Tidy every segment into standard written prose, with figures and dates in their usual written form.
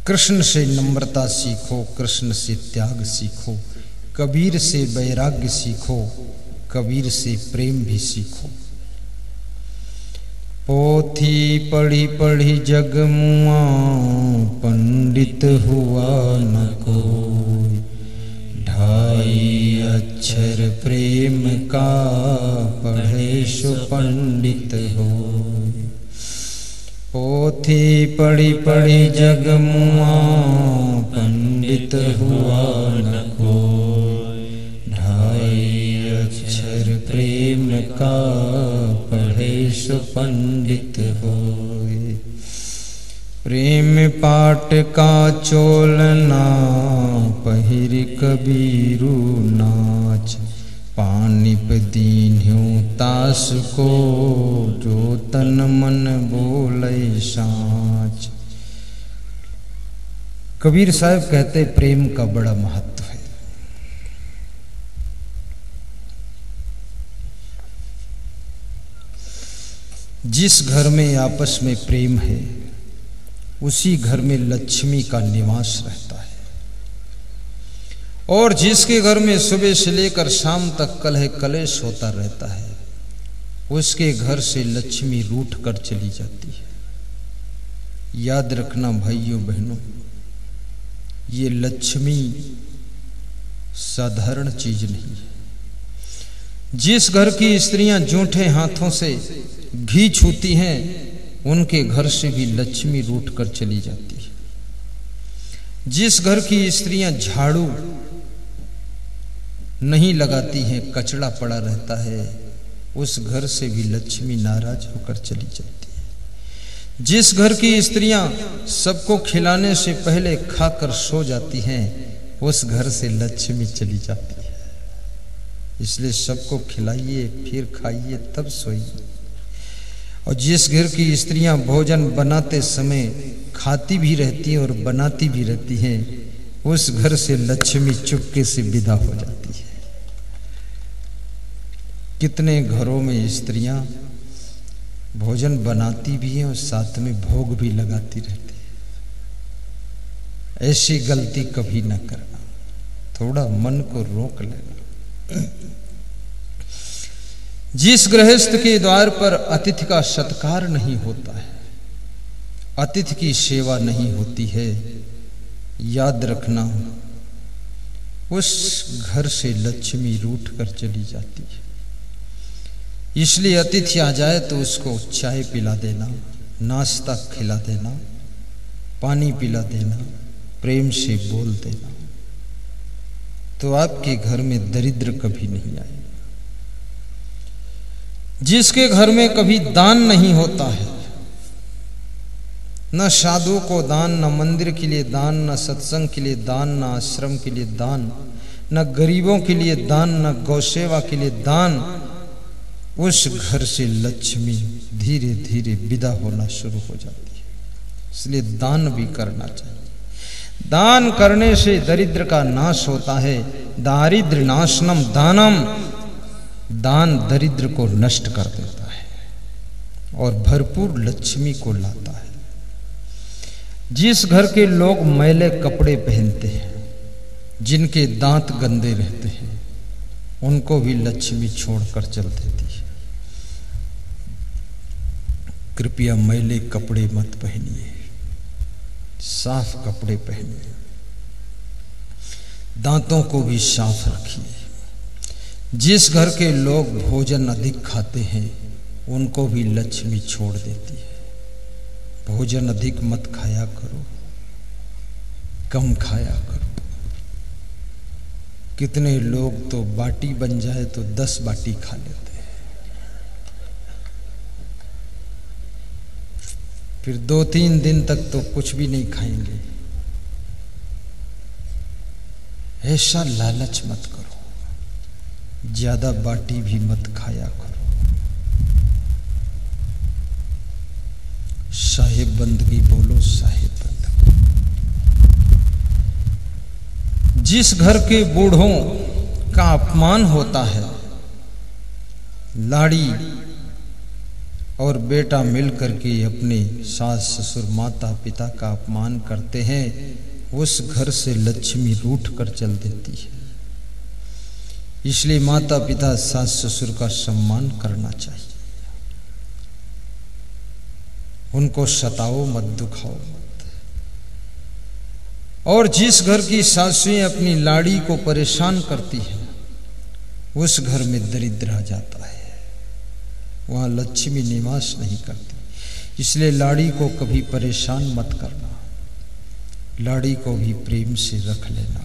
कृष्ण से नम्रता सीखो, कृष्ण से त्याग सीखो, कबीर से वैराग्य सीखो, कबीर से प्रेम भी सीखो। पोथी पढ़ी पढ़ी जग मुआ, पंडित हुआ न कोई, ढाई अक्षर प्रेम का पढ़े सो पंडित हो। पोथी पढ़ी पढ़ी जग मुआ, पंडित हुआ न कोई, ढाई अक्षर प्रेम का पढ़े सो पंडित होए। प्रेम पाट का चोलना पहिर कबीरू नाच, पानिप दीन्ह्यों तास को जो तन मन बोले साँच। कबीर साहब कहते प्रेम का बड़ा महत्व है। जिस घर में आपस में प्रेम है उसी घर में लक्ष्मी का निवास रहता है, और जिसके घर में सुबह से लेकर शाम तक कलह कलेश होता रहता है उसके घर से लक्ष्मी रूठ कर चली जाती है। याद रखना भाइयों बहनों, ये लक्ष्मी साधारण चीज नहीं है। जिस घर की स्त्रियां जूठे हाथों से घी छूती हैं उनके घर से भी लक्ष्मी रूठ कर चली जाती है। जिस घर की स्त्रियां झाड़ू नहीं लगाती हैं, कचड़ा पड़ा रहता है, उस घर से भी लक्ष्मी नाराज होकर चली जाती है। जिस घर की स्त्रियां सबको खिलाने से पहले खाकर सो जाती हैं उस घर से लक्ष्मी चली जाती है। इसलिए सबको खिलाइए फिर खाइए तब सोइए। और जिस घर की स्त्रियां भोजन बनाते समय खाती भी रहती हैं और बनाती भी रहती हैं उस घर से लक्ष्मी चुपके से विदा हो जाती है। कितने घरों में स्त्रियां भोजन बनाती भी हैं और साथ में भोग भी लगाती रहती है। ऐसी गलती कभी न करना, थोड़ा मन को रोक लेना। जिस गृहस्थ के द्वार पर अतिथि का सत्कार नहीं होता है, अतिथि की सेवा नहीं होती है, याद रखना उस घर से लक्ष्मी रूठ कर चली जाती है। इसलिए अतिथि आ जाए तो उसको चाय पिला देना, नाश्ता खिला देना, पानी पिला देना, प्रेम से बोल देना, तो आपके घर में दरिद्र कभी नहीं आएगा। जिसके घर में कभी दान नहीं होता है, न साधु को दान, न मंदिर के लिए दान, न सत्संग के लिए दान, न आश्रम के लिए दान, न गरीबों के लिए दान, न गौसेवा के लिए दान, उस घर से लक्ष्मी धीरे धीरे विदा होना शुरू हो जाती है। इसलिए दान भी करना चाहिए। दान करने से दरिद्र का नाश होता है। दारिद्र नाशनम दानम, दान दरिद्र को नष्ट कर देता है और भरपूर लक्ष्मी को लाता है। जिस घर के लोग मैले कपड़े पहनते हैं, जिनके दांत गंदे रहते हैं, उनको भी लक्ष्मी छोड़कर चल देती है। कृपया मैले कपड़े मत पहनिए, साफ कपड़े पहनिए, दांतों को भी साफ रखिए। जिस घर के लोग भोजन अधिक खाते हैं उनको भी लक्ष्मी छोड़ देती है। भोजन अधिक मत खाया करो, कम खाया करो। कितने लोग तो बाटी बन जाए तो 10 बाटी खा लेते हैं, फिर 2-3 दिन तक तो कुछ भी नहीं खाएंगे। ऐसा लालच मत करो, ज्यादा बाटी भी मत खाया करो। साहेब बंदगी बोलो, साहेब बंदगी। जिस घर के बूढ़ों का अपमान होता है, लाड़ी और बेटा मिलकर के अपने सास ससुर माता पिता का अपमान करते हैं, उस घर से लक्ष्मी रूठ कर चल देती है। इसलिए माता पिता सास ससुर का सम्मान करना चाहिए, उनको सताओ मत, दुखाओ मत। और जिस घर की सासुएं अपनी लाड़ी को परेशान करती हैं, उस घर में दरिद्र आ जाता है, वहां लक्ष्मी निवास नहीं करती। इसलिए लाड़ी को कभी परेशान मत करना, लाड़ी को भी प्रेम से रख लेना,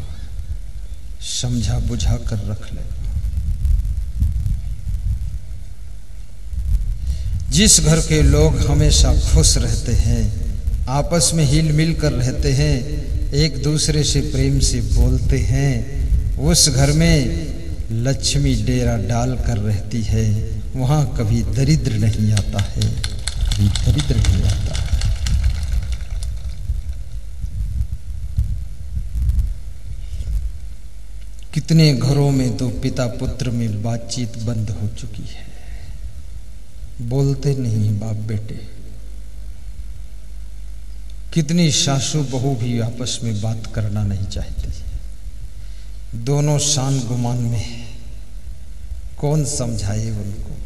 समझा बुझा कर रख लेना। जिस घर के लोग हमेशा खुश रहते हैं, आपस में हिल मिल कर रहते हैं, एक दूसरे से प्रेम से बोलते हैं, उस घर में लक्ष्मी डेरा डाल कर रहती है, वहां कभी दरिद्र नहीं आता है, कभी दरिद्र नहीं आता है। कितने घरों में तो पिता पुत्र में बातचीत बंद हो चुकी है, बोलते नहीं बाप बेटे। कितनी सासू बहू भी आपस में बात करना नहीं चाहती, दोनों शान गुमान में, कौन समझाए उनको।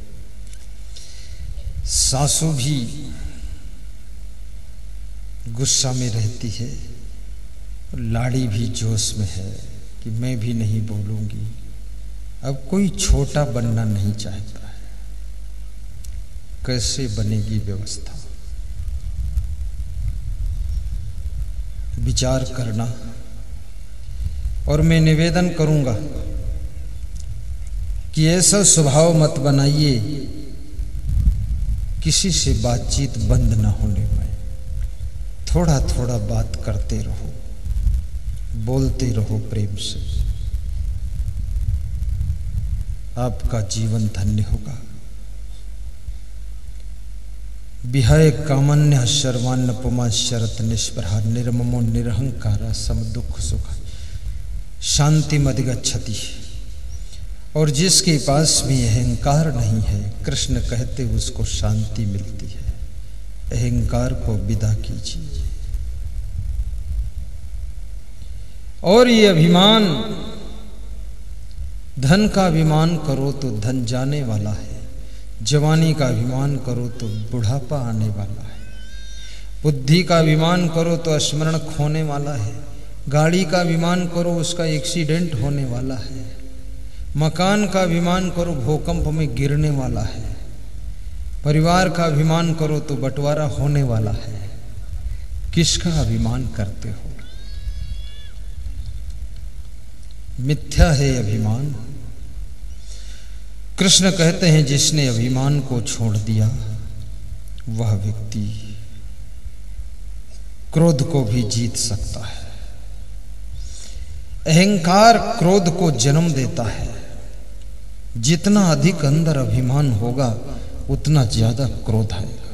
सासू भी गुस्सा में रहती है, लाड़ी भी जोश में है कि मैं भी नहीं बोलूंगी। अब कोई छोटा बनना नहीं चाहता है, कैसे बनेगी व्यवस्था? विचार करना। और मैं निवेदन करूंगा कि ऐसा स्वभाव मत बनाइए किसी से बातचीत बंद ना होने पाए, थोड़ा थोड़ा बात करते रहो, बोलते रहो प्रेम से, आपका जीवन धन्य होगा। विहय कामन्य सर्वान्नपुमा शरत निष्प्रहा निर्ममो निरहंकारा सम दुख सुख शांति मधिगच्छति। और जिसके पास भी अहंकार नहीं है, कृष्ण कहते उसको शांति मिलती है। अहंकार को विदा कीजिए। और ये अभिमान, धन का अभिमान करो तो धन जाने वाला है, जवानी का अभिमान करो तो बुढ़ापा आने वाला है, बुद्धि का अभिमान करो तो स्मरण खोने वाला है, गाड़ी का अभिमान करो उसका एक्सीडेंट होने वाला है, मकान का अभिमान करो भूकंप में गिरने वाला है, परिवार का अभिमान करो तो बंटवारा होने वाला है। किसका अभिमान करते हो? मिथ्या है अभिमान। कृष्ण कहते हैं जिसने अभिमान को छोड़ दिया वह व्यक्ति क्रोध को भी जीत सकता है। अहंकार क्रोध को जन्म देता है। जितना अधिक अंदर अभिमान होगा उतना ज्यादा क्रोध आएगा,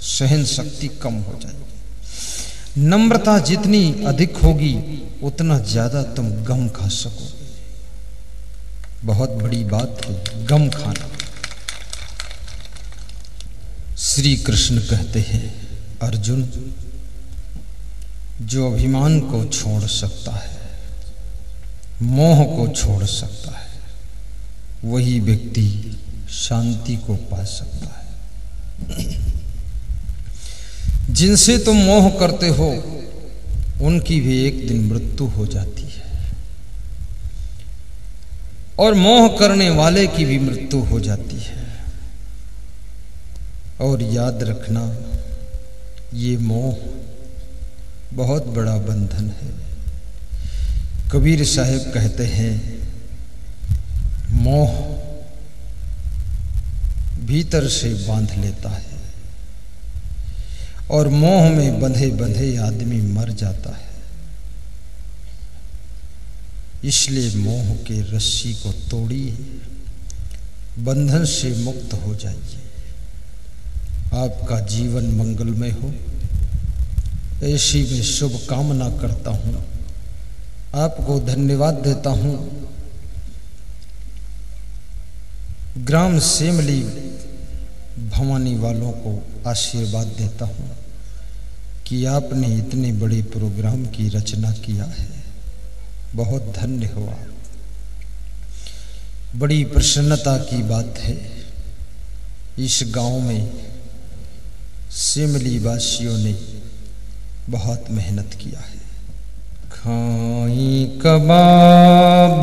सहन शक्ति कम हो जाएगी। नम्रता जितनी अधिक होगी उतना ज्यादा तुम गम खा सकोगे। बहुत बड़ी बात है गम खाना। श्री कृष्ण कहते हैं अर्जुन, जो अभिमान को छोड़ सकता है, मोह को छोड़ सकता है, वही व्यक्ति शांति को पा सकता है। जिनसे तुम मोह करते हो उनकी भी एक दिन मृत्यु हो जाती है, और मोह करने वाले की भी मृत्यु हो जाती है। और याद रखना, ये मोह बहुत बड़ा बंधन है। कबीर साहब कहते हैं मोह भीतर से बांध लेता है, और मोह में बंधे बंधे आदमी मर जाता है। इसलिए मोह के रस्सी को तोड़िए, बंधन से मुक्त हो जाइए। आपका जीवन मंगलमय हो, ऐसी मैं शुभ कामना करता हूँ। आपको धन्यवाद देता हूँ। ग्राम सेमली भवानी वालों को आशीर्वाद देता हूँ कि आपने इतने बड़े प्रोग्राम की रचना किया है। बहुत धन्य हो आप। बड़ी प्रसन्नता की बात है, इस गांव में सिमली वासियों ने बहुत मेहनत किया है। खाई कबाब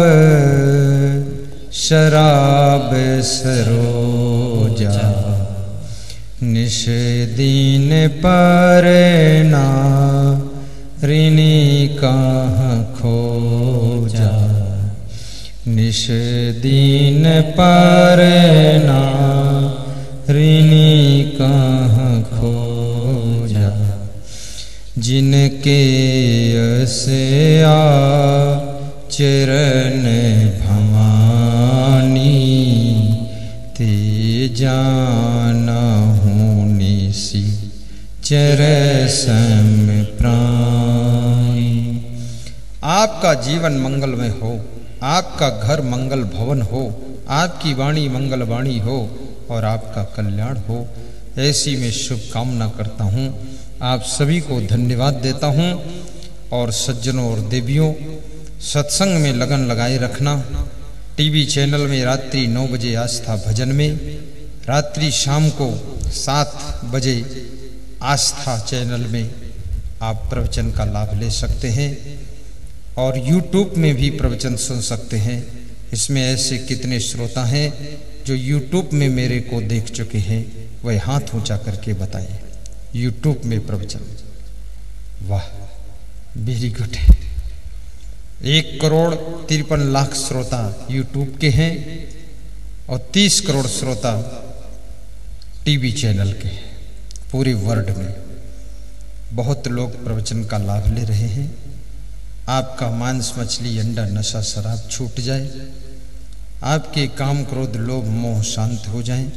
शराब सरोजा, निश दीन पर ना ऋणी कहाँ खोजा, निश दीन पर ना ऋणी कहाँ खोजा, जिनके असया चरण भवानी, ते जाना हूँ निसी चरसम प्राणी। आपका जीवन मंगलमय हो, आपका घर मंगल भवन हो, आपकी वाणी मंगल वाणी हो और आपका कल्याण हो, ऐसी मैं शुभकामना करता हूँ। आप सभी को धन्यवाद देता हूँ। और सज्जनों और देवियों, सत्संग में लगन लगाए रखना। टीवी चैनल में रात्रि 9 बजे आस्था भजन में, रात्रि शाम को 7 बजे आस्था चैनल में आप प्रवचन का लाभ ले सकते हैं और YouTube में भी प्रवचन सुन सकते हैं। इसमें ऐसे कितने श्रोता हैं जो YouTube में मेरे को देख चुके हैं, वह हाथ ऊंचा करके बताएं। YouTube में प्रवचन, वाह, वेरी गुड। 1,53,00,000 श्रोता YouTube के हैं और 30 करोड़ श्रोता टीवी चैनल के हैं। पूरे वर्ल्ड में बहुत लोग प्रवचन का लाभ ले रहे हैं। आपका मांस मछली अंडा नशा शराब छूट जाए, आपके काम क्रोध लोभ मोह शांत हो जाएं,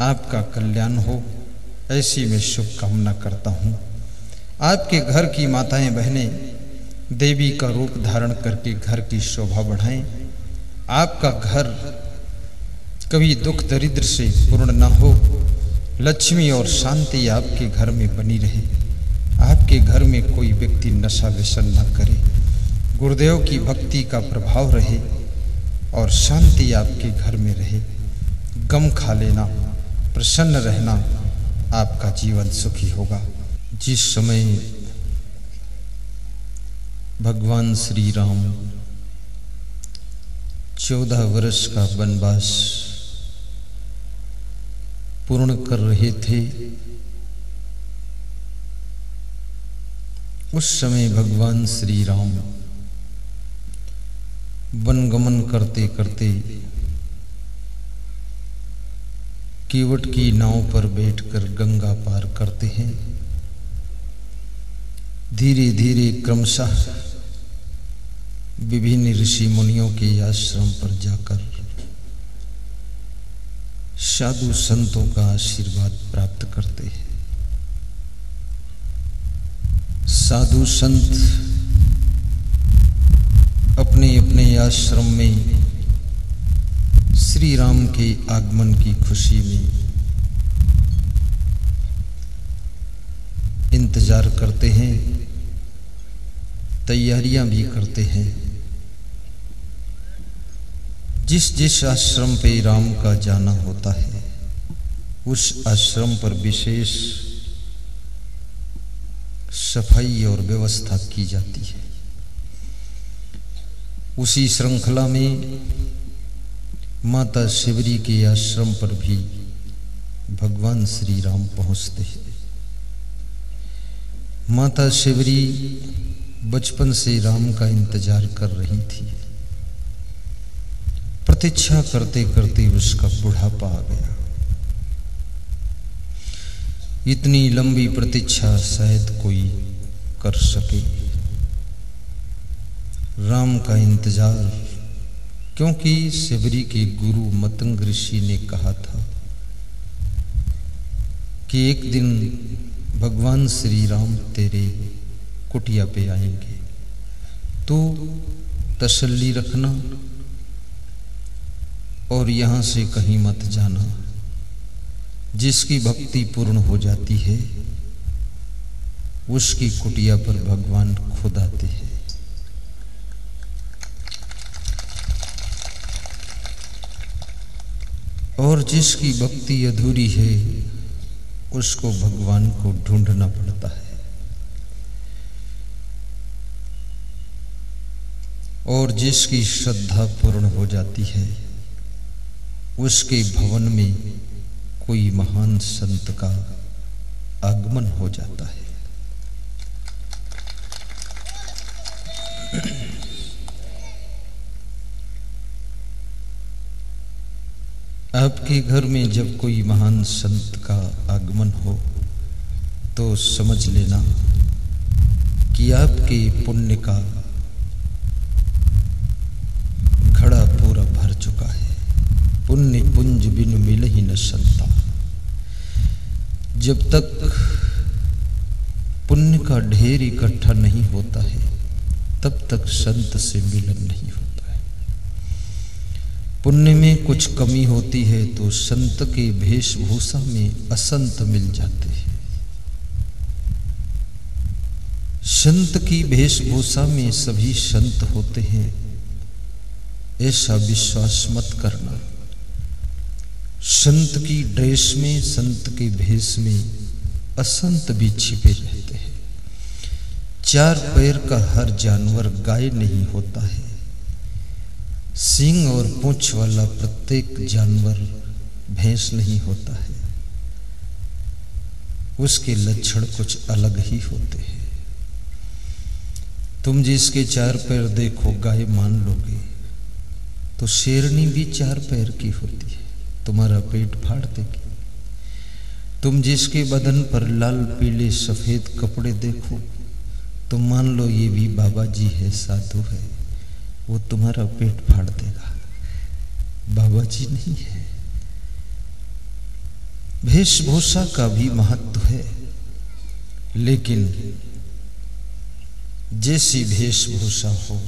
आपका कल्याण हो, ऐसी मैं शुभकामना करता हूँ। आपके घर की माताएं बहनें देवी का रूप धारण करके घर की शोभा बढ़ाएं। आपका घर कभी दुख दरिद्र से पूर्ण ना हो, लक्ष्मी और शांति आपके घर में बनी रहे। आपके घर में कोई व्यक्ति नशा व्यसन न करे, गुरुदेव की भक्ति का प्रभाव रहे और शांति आपके घर में रहे। गम खा लेना, प्रसन्न रहना, आपका जीवन सुखी होगा। जिस समय भगवान श्री राम 14 वर्ष का वनवास पूर्ण कर रहे थे, उस समय भगवान श्री राम वनगमन करते करते केवट की नाव पर बैठकर गंगा पार करते हैं। धीरे धीरे क्रमशः विभिन्न ऋषि मुनियों के आश्रम पर जाकर साधु संतों का आशीर्वाद प्राप्त करते हैं। साधु संत अपने अपने आश्रम में श्री राम के आगमन की खुशी में इंतजार करते हैं, तैयारियां भी करते हैं। जिस जिस आश्रम पे राम का जाना होता है, उस आश्रम पर विशेष सफाई और व्यवस्था की जाती है। उसी श्रृंखला में माता शिवरी के आश्रम पर भी भगवान श्री राम पहुंचते हैं। माता शिवरी बचपन से राम का इंतजार कर रही थी। प्रतीक्षा करते करते उसका बुढ़ापा आ गया। इतनी लंबी प्रतीक्षा शायद कोई कर सके। राम का इंतजार, क्योंकि शिवरी के गुरु मतंग ऋषि ने कहा था कि एक दिन भगवान श्री राम तेरे कुटिया पे आएंगे, तो तसल्ली रखना और यहाँ से कहीं मत जाना। जिसकी भक्ति पूर्ण हो जाती है उसकी कुटिया पर भगवान खुद आते हैं। और जिसकी भक्ति अधूरी है उसको भगवान को ढूंढना पड़ता है। और जिसकी श्रद्धा पूर्ण हो जाती है उसके भवन में कोई महान संत का आगमन हो जाता है। आपके घर में जब कोई महान संत का आगमन हो तो समझ लेना कि आपके पुण्य का घड़ा पूरा भर चुका है। पुण्य पुंज बिन मिल ही न संता। जब तक पुण्य का ढेर इकट्ठा नहीं होता है तब तक संत से मिलन नहीं होता है। पुण्य में कुछ कमी होती है तो संत के वेशभूषा में असंत मिल जाते हैं। संत की वेशभूषा में सभी संत होते हैं ऐसा विश्वास मत करना। संत की ड्रेस में, संत के भेष में असंत भी छिपे रहते हैं। चार पैर का हर जानवर गाय नहीं होता है। सींग और पूंछ वाला प्रत्येक जानवर भैंस नहीं होता है। उसके लक्षण कुछ अलग ही होते हैं। तुम जिसके चार पैर देखो गाय मान लोगे तो शेरनी भी चार पैर की होती है, तुम्हारा पेट फाड़ देगी। तुम जिसके बदन पर लाल पीले सफेद कपड़े देखो तो मान लो ये भी बाबा जी है, साधु है, वो तुम्हारा पेट फाड़ देगा। बाबा जी नहीं है। वेशभूषा का भी महत्व है, लेकिन जैसी वेशभूषा हो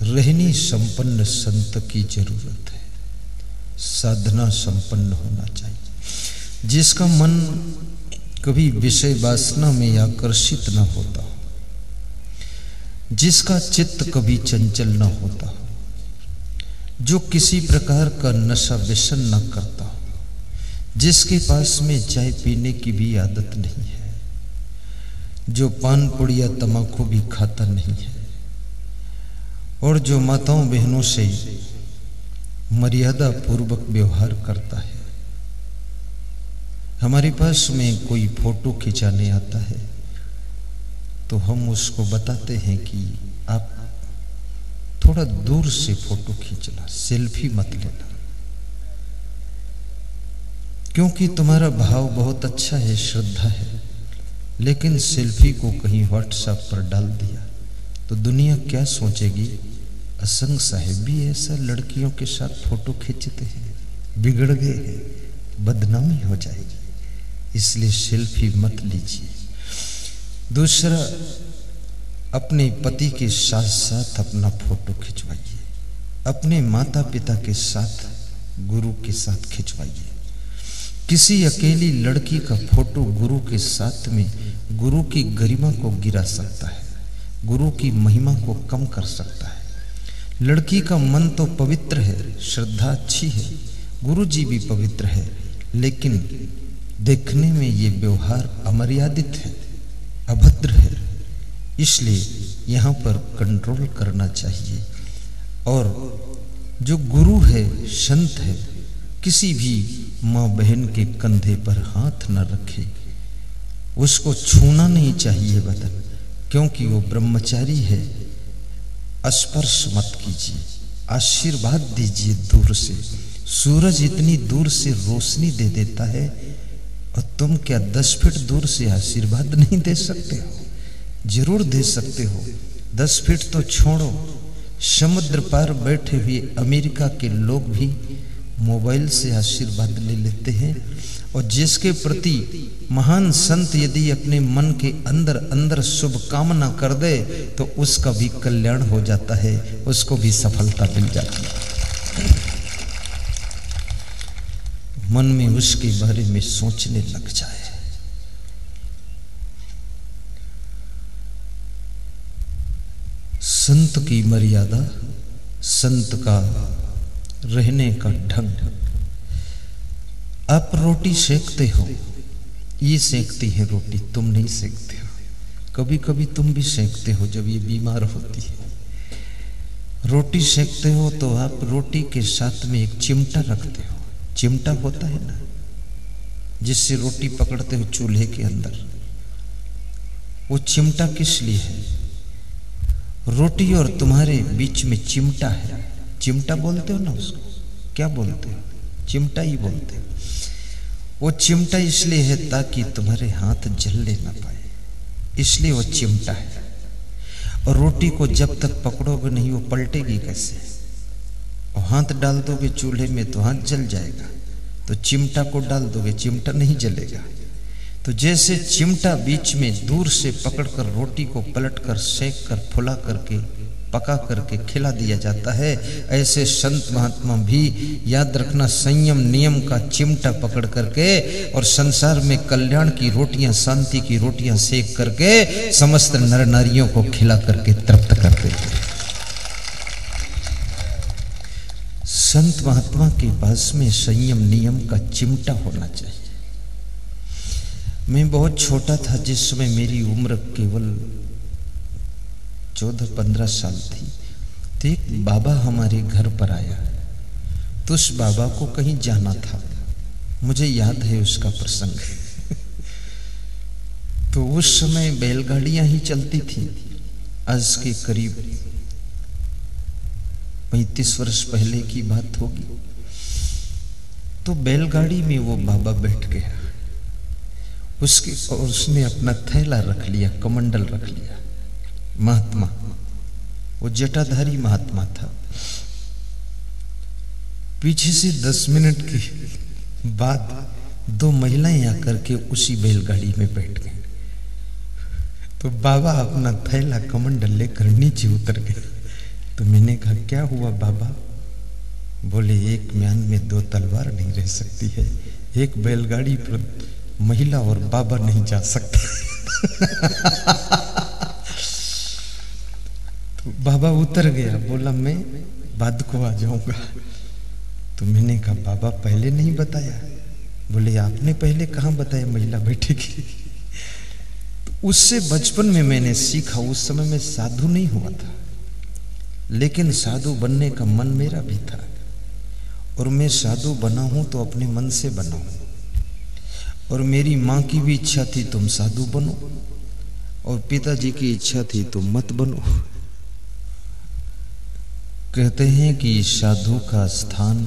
रहनी संपन्न संत की जरूरत है। साधना संपन्न होना चाहिए। जिसका मन कभी विषय वासना में आकर्षित न होता, जिसका चित्त कभी चंचल न होता, जो किसी प्रकार का नशा व्यसन न करता, जिसके पास में चाय पीने की भी आदत नहीं है, जो पान पुड़िया तमाकू भी खाता नहीं है, और जो माताओं बहनों से मर्यादा पूर्वक व्यवहार करता है। हमारे पास में कोई फोटो खिंचाने आता है तो हम उसको बताते हैं कि आप थोड़ा दूर से फोटो खींचना, सेल्फी मत लेना, क्योंकि तुम्हारा भाव बहुत अच्छा है, श्रद्धा है, लेकिन सेल्फी को कहीं व्हाट्सएप पर डाल दिया तो दुनिया क्या सोचेगी। असंग साहेब भी ऐसा लड़कियों के साथ फोटो खींचते हैं, बिगड़ गए हैं, बदनामी हो जाएगी, इसलिए सेल्फी मत लीजिए। दूसरा, अपने पति के साथ साथ अपना फोटो खिंचवाइए, अपने माता पिता के साथ, गुरु के साथ खिंचवाइए। किसी अकेली लड़की का फोटो गुरु के साथ में गुरु की गरिमा को गिरा सकता है, गुरु की महिमा को कम कर सकता है। लड़की का मन तो पवित्र है, श्रद्धा अच्छी है, गुरु जी भी पवित्र है, लेकिन देखने में ये व्यवहार अमर्यादित है, अभद्र है, इसलिए यहाँ पर कंट्रोल करना चाहिए। और जो गुरु है, संत है, किसी भी माँ बहन के कंधे पर हाथ न रखे, उसको छूना नहीं चाहिए बदन, क्योंकि वो ब्रह्मचारी है। स्पर्श मत कीजिए, आशीर्वाद दीजिए दूर से। सूरज इतनी दूर से रोशनी दे देता है और तुम क्या 10 फीट दूर से आशीर्वाद नहीं दे सकते हो? जरूर दे सकते हो। 10 फीट तो छोड़ो, समुद्र पार बैठे हुए अमेरिका के लोग भी मोबाइल से आशीर्वाद ले लेते हैं। और जिसके प्रति महान संत यदि अपने मन के अंदर अंदर शुभ कामना कर दे तो उसका भी कल्याण हो जाता है, उसको भी सफलता मिल जाती है। मन में उसके बारे में सोचने लग जाए। संत की मर्यादा, संत का रहने का ढंग। आप रोटी सेकते हो, ये सेकती है रोटी, तुम नहीं सेकते हो। कभी कभी तुम भी सेकते हो जब ये बीमार होती है। रोटी सेकते हो तो आप रोटी के साथ में एक चिमटा रखते हो। चिमटा होता है ना, जिससे रोटी पकड़ते हो चूल्हे के अंदर। वो चिमटा किस लिए है? रोटी और तुम्हारे बीच में चिमटा है। चिमटा बोलते हो ना उसको, क्या बोलते हो? चिमटा ही बोलते हो। वो चिमटा इसलिए है ताकि तुम्हारे हाथ जलने ना पाए, इसलिए वो चिमटा है। और रोटी को जब तक पकड़ोगे नहीं वो पलटेगी कैसे? और हाथ डाल दोगे चूल्हे में तो हाथ जल जाएगा, तो चिमटा को डाल दोगे, चिमटा नहीं जलेगा। तो जैसे चिमटा बीच में दूर से पकड़कर रोटी को पलटकर सेक कर फुला करके पका करके खिला दिया जाता है, ऐसे संत महात्मा भी याद रखना संयम नियम का चिमटा पकड़ करके और संसार में कल्याण की रोटियां, शांति की रोटियां सेक करके समस्त नर नारियों को खिला करके तृप्त करते हैं। संत महात्मा के पास में संयम नियम का चिमटा होना चाहिए। मैं बहुत छोटा था जिस समय मेरी उम्र केवल 14-15 साल थी, तो एक बाबा हमारे घर पर आया। तो उस बाबा को कहीं जाना था, मुझे याद है उसका प्रसंग। तो उस समय बैलगाड़ियां ही चलती थी। आज के करीब 35 वर्ष पहले की बात होगी। तो बैलगाड़ी में वो बाबा बैठ गया, और उसने अपना थैला रख लिया, कमंडल रख लिया। महात्मा, वो जटाधारी महात्मा था। पीछे से 10 मिनट के बाद 2 महिलाएं आकर के उसी बैलगाड़ी में बैठ गए। तो बाबा अपना थैला कमंडल लेकर नीचे उतर गए। तो मैंने कहा, क्या हुआ बाबा? बोले, एक म्यान में 2 तलवार नहीं रह सकती है। एक बैलगाड़ी पर महिला और बाबा नहीं जा सकता। तो बाबा उतर गया, बोला मैं बाद को आ जाऊंगा। तो मैंने कहा, बाबा पहले नहीं बताया? बोले, आपने पहले कहाँ बताया महिला बैठेगी? तो उससे बचपन में मैंने सीखा। उस समय मैं साधु नहीं हुआ था, लेकिन साधु बनने का मन मेरा भी था। और मैं साधु बना हूं तो अपने मन से बना हूं। और मेरी माँ की भी इच्छा थी तुम साधु बनो, और पिताजी की इच्छा थी तुम मत बनो। कहते हैं कि साधु का स्थान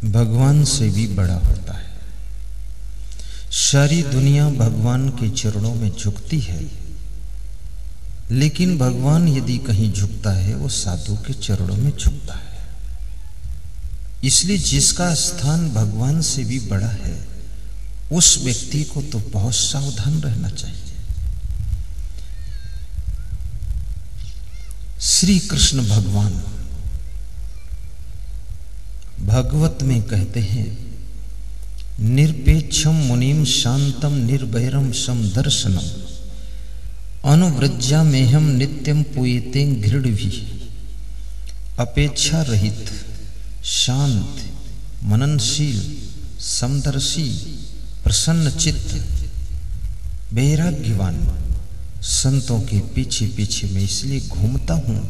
भगवान से भी बड़ा होता है। सारी दुनिया भगवान के चरणों में झुकती है, लेकिन भगवान यदि कहीं झुकता है वो साधु के चरणों में झुकता है। इसलिए जिसका स्थान भगवान से भी बड़ा है उस व्यक्ति को तो बहुत सावधान रहना चाहिए। श्री कृष्ण भगवान भागवत में कहते हैं, निरपेक्षम मुनिम शांतम निर्भयरम समदर्शनम अनुव्रज्या मेहम नित्यम पुयते घृणभि। अपेक्षा रहित, शांत, मननशील, समदर्शी, प्रसन्न चित्त, वैराग्यवान संतों के पीछे पीछे मैं इसलिए घूमता हूं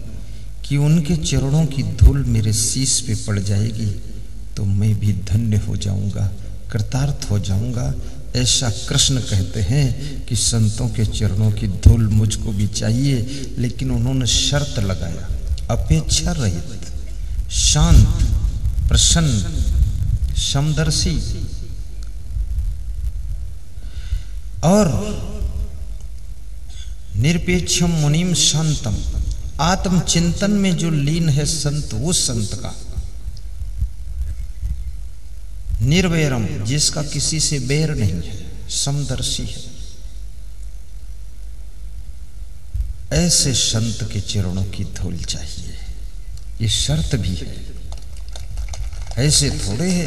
कि उनके चरणों की धूल मेरे शीश पे पड़ जाएगी तो मैं भी धन्य हो जाऊंगा, कृतार्थ हो जाऊंगा। ऐसा कृष्ण कहते हैं कि संतों के चरणों की धूल मुझको भी चाहिए, लेकिन उन्होंने शर्त लगाया, अपेक्षा रहित, शांत, प्रसन्न, समदर्शी और निरपेक्षम मुनिम शांतम। आत्मचिंतन में जो लीन है संत, वो संत का। निर्वैरम, जिसका किसी से बैर नहीं है, समदर्शी है। ऐसे संत के चरणों की धूल चाहिए, ये शर्त भी है। ऐसे थोड़े है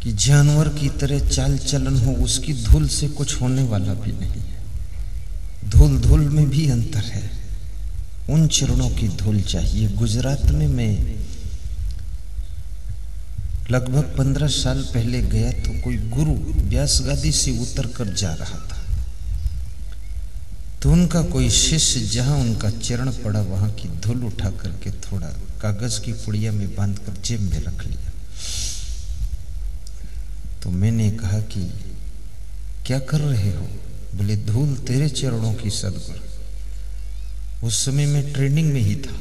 कि जानवर की तरह चाल चलन हो, उसकी धूल से कुछ होने वाला भी नहीं है। धूल धूल में भी अंतर है। उन चरणों की धूल चाहिए। गुजरात में मैं लगभग 15 साल पहले गया तो कोई गुरु व्यास गादी से उतर कर जा रहा था, तो उनका कोई शिष्य जहां उनका चरण पड़ा वहां की धूल उठा करके थोड़ा कागज की पुड़िया में बांधकर जेब में रख लिया। तो मैंने कहा कि क्या कर रहे हो? बोले धूल तेरे चरणों की सद्गुरु। उस समय मैं ट्रेनिंग में ही था।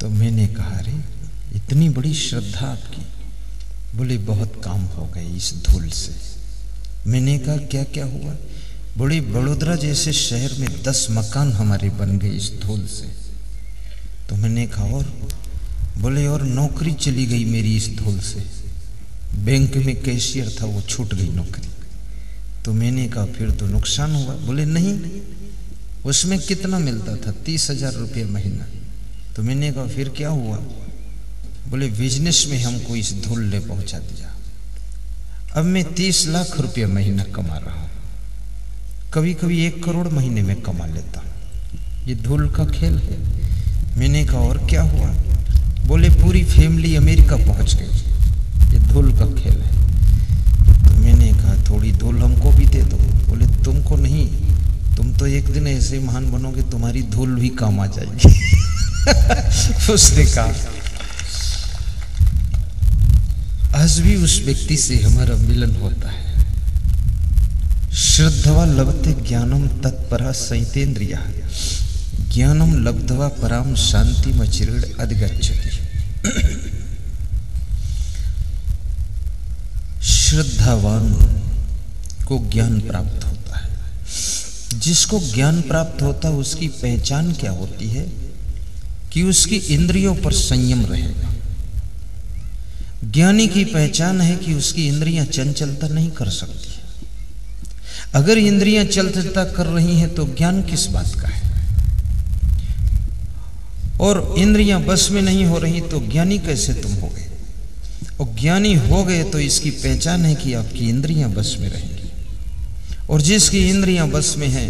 तो मैंने कहा अरे इतनी बड़ी श्रद्धा आपकी। बोले बहुत काम हो गए इस धूल से। मैंने कहा क्या क्या हुआ? बोले बड़ोदरा जैसे शहर में 10 मकान हमारे बन गए इस धूल से। तो मैंने कहा और? बोले और नौकरी चली गई मेरी इस धूल से। बैंक में कैशियर था, वो छूट गई नौकरी। तो मैंने कहा फिर तो नुकसान हुआ। बोले नहीं, उसमें कितना मिलता था? 30,000 रुपये महीना। तो मैंने कहा फिर क्या हुआ? बोले बिजनेस में हमको इस धूल ने पहुंचा दिया। अब मैं 30 लाख रुपये महीना कमा रहा हूं, कभी कभी 1 करोड़ महीने में कमा लेता हूं। ये धूल का खेल है। मैंने कहा और क्या हुआ? बोले पूरी फैमिली अमेरिका पहुंच गई। ये धूल का खेल है। तो मैंने कहा थोड़ी धूल हमको भी दे दो। बोले तुमको नहीं, तुम तो एक दिन ऐसे महान बनोगे तुम्हारी धूल भी काम आ जाएगी। उसने कहा आज भी उस व्यक्ति से हमारा मिलन होता है। श्रद्धवा लभते ज्ञानम तत्परा सहितेन्द्रिया ज्ञानम लब्धवा पराम शांति मचिरण अधिगच्छति। श्रद्धावान को ज्ञान प्राप्त होता है। जिसको ज्ञान प्राप्त होता है उसकी पहचान क्या होती है कि उसकी इंद्रियों पर संयम रहेगा। ज्ञानी की पहचान है कि उसकी इंद्रियां चंचलता नहीं कर सकती। अगर इंद्रियां चंचलता कर रही हैं तो ज्ञान किस बात का है? और इंद्रियां बस में नहीं हो रही तो ज्ञानी कैसे तुम हो गए? और ज्ञानी हो गए तो इसकी पहचान है कि आपकी इंद्रियां बस में रहेंगी। और जिसकी इंद्रियां बस में है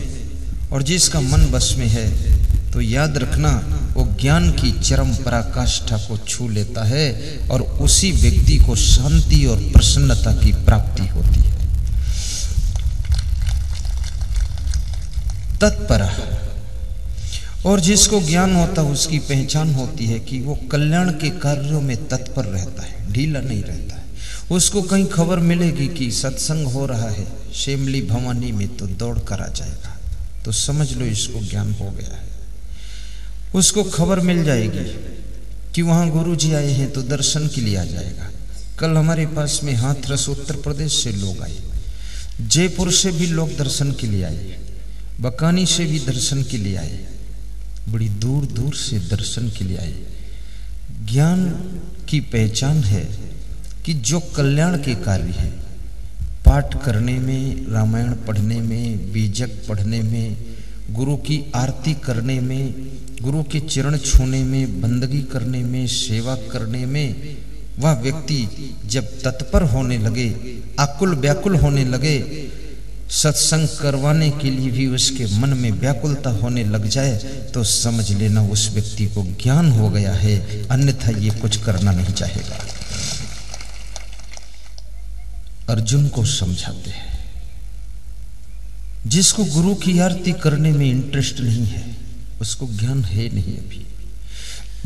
और जिसका मन बस में है तो याद रखना वो ज्ञान की चरम पराकाष्ठा को छू लेता है और उसी व्यक्ति को शांति और प्रसन्नता की प्राप्ति होती है। तत्परा, और जिसको ज्ञान होता है उसकी पहचान होती है कि वो कल्याण के कार्यों में तत्पर रहता है, ढीला नहीं रहता है। उसको कहीं खबर मिलेगी कि सत्संग हो रहा है शेमली भवानी में तो दौड़ कर आ जाएगा, तो समझ लो इसको ज्ञान हो गया है। उसको खबर मिल जाएगी कि वहाँ गुरु जी आए हैं तो दर्शन के लिए आ जाएगा। कल हमारे पास में हाथरस उत्तर प्रदेश से लोग आए, जयपुर से भी लोग दर्शन के लिए आए, बकानी से भी दर्शन के लिए आए, बड़ी दूर दूर से दर्शन के लिए आए। ज्ञान की पहचान है कि जो कल्याण के कार्य है, पाठ करने में, रामायण पढ़ने में, बीजक पढ़ने में, गुरु की आरती करने में, गुरु के चरण छूने में, बंदगी करने में, सेवा करने में, वह व्यक्ति जब तत्पर होने लगे, आकुल व्याकुल होने लगे, सत्संग करवाने के लिए भी उसके मन में व्याकुलता होने लग जाए तो समझ लेना उस व्यक्ति को ज्ञान हो गया है, अन्यथा ये कुछ करना नहीं चाहेगा। अर्जुन को समझाते हैं, जिसको गुरु की आरती करने में इंटरेस्ट नहीं है उसको ज्ञान है नहीं अभी।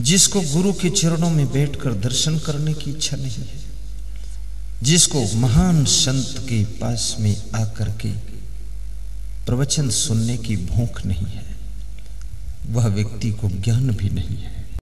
जिसको गुरु के चरणों में बैठकर दर्शन करने की इच्छा नहीं है, जिसको महान संत के पास में आकर के प्रवचन सुनने की भूख नहीं है, वह व्यक्ति को ज्ञान भी नहीं है।